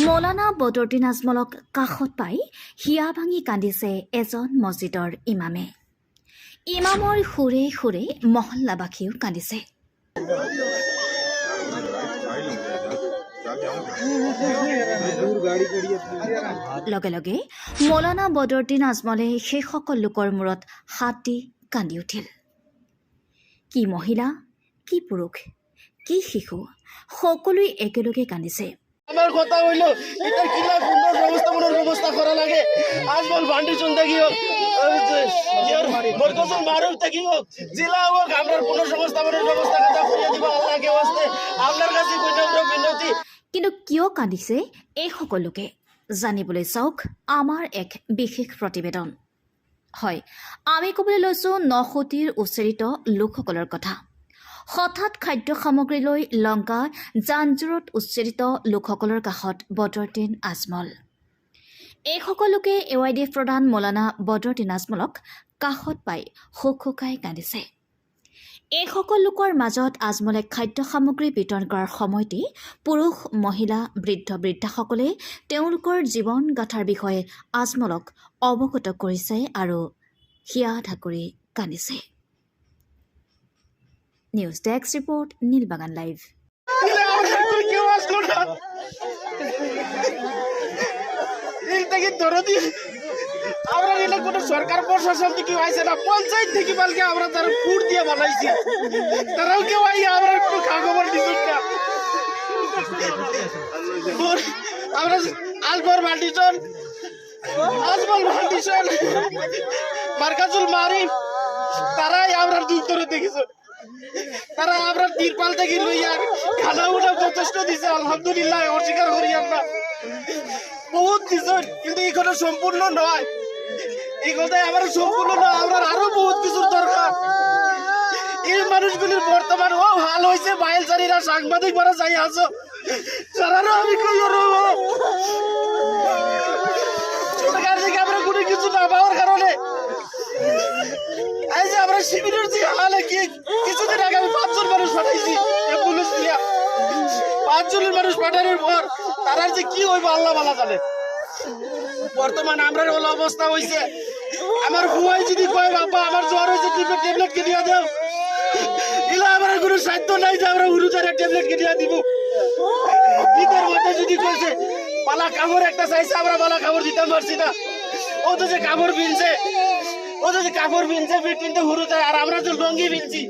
মৌলানা বদৰুদ্দিন আজমলক কাষত পাই হিয়া ভাঙি কান্দিছে এজন মছজিদৰ ইমামে। ইমামৰ সুৰে সুৰে মহল্লাবাসীও কান্দিছে। লগে লগে মৌলানা বদৰুদ্দিন আজমলে সেই সকল লোকৰ মূৰত হাত দি কান্দি উঠিল। কি মহিলা, কি পুৰুষ, কি শিশু, সকলোৱে একেলগে কান্দিছে। আমার কথা হইল এটা কিলা সুন্দর ব্যবস্থা করা লাগে। আজমল ফাউন্ডেশন থেকে হোক, মরকজুল মারুফ থেকে হোক, জেলা হোক, আমরা পুনঃসংস্থাপনের ব্যবস্থা কথা করিয়ে দিব আল্লাহকে ওয়াস্তে। আপনার কাছে বিনতি। কিন্তু কিয় কান্দিছে এই সকলোকে জানিবলৈ চাওক আমাৰ এক বিশেষ প্ৰতিবেদন। হয়, আমি ক'বলৈ লৈছোঁ নশতীৰ উচ্চাৰিত লোকসকলৰ কথা। হঠাৎ খাদ্য সামগ্ৰী লৈ লংকা জাঞ্জুৰত উচ্চাৰিত লোকসকলৰ কাষত বদৰুদ্দিন আজমল। এই সকলোকে AYDF প্ৰধান মৌলানা বদৰুদ্দিন আজমলক কাষত পাই হুকহুকাই কান্দিছে। এই সকল লোকৰ মাজত আজমলে খাদ্য সামগ্ৰী বিতৰণ কৰাৰ সময়তে পুৰুষ, মহিলা, বৃদ্ধাসকলে তেওঁলোকৰ জীৱন গাথাৰ বিষয়ে আজমলক অৱগত কৰিছে আৰু হিয়া ঢাকুৰি কান্দিছে। News desk report, Nilbagan live. আমরা এটা কোনো সরকার প্রশাসন থেকে আইছে না, পঞ্চায়েত থেকে বলকে আমরা তারা ফুট দিয়ে বানাইছি, তারাও কেউ আই আমরা কোনো খবর দিচ্ছি না। আমরা আজমল ফাউন্ডেশন, মারকাজুল মারিফ, তারাই আমরা দুধ করে দেখেছে। তারা আমরা তিরপাল থেকে লইয়া খানা উঠা যথেষ্ট দিছে, আলহামদুলিল্লাহ, অস্বীকার করি আমরা। বহুত দিছে, কিন্তু এখানে সম্পূর্ণ নয়। এই কথাই আমার সম্পূর্ণ নয়, আমরা আরো বহুত কিছুর দরকার। এই মানুষগুলির বর্তমান ও হাল হয়েছে, বাইলচারীরা সাংবাদিক মারা যাই আছো, তারারও আমি কই সরকার থেকে আমরা কোনো কিছু না পাওয়ার কারণে এই যে আমরা শিবিরের যে হালে কি কিছুদিন আগে আমি 5 জন মানুষ পাঠাইছি পুলিশ দিয়া। 5 জনের মানুষ পাঠানোর পর তারা যে কি হইব আল্লাহ ভালো জানে। বর্তমান আমরা হলো অবস্থা হয়েছে, আমার হুয়াই যদি কয় বাবা আমার জ্বর হয়েছে ট্যাবলেট কিনিয়া দাও, এলা আমার কোনো সাধ্য নাই যে আমরা হুরুজারের ট্যাবলেট কিনিয়া দিব। ঈদের মধ্যে যদি কইছে পালা কামড় একটা চাইছে, আমরা পালা কামড় দিতে পারছি না। ও তো যে কাপড় বিনছে, বিনতে হুরু যায়, আর আমরা যে লঙ্গি বিনছি,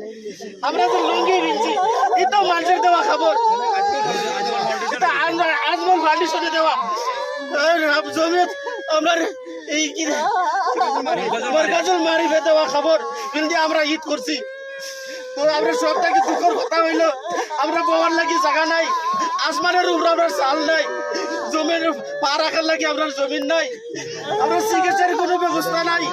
এটাও মানুষের দেওয়া খাবার, এটা আজমল ফাউন্ডেশনে দেওয়া জমিয়ত আমার এই কি মারকাজুল মারিফে দেওয়া খবর কিন্তু আমরা ঈদ করছি। তো আমরা সবটাকে দুঃখের কথা হইল, আমরা পাওয়ার লাগি জায়গা নাই, আসমানের উপর আমরা চাল নাই, জমির পা রাখার লাগি আমরা জমিন নাই, আমরা চিকিৎসার কোনো ব্যবস্থা নাই।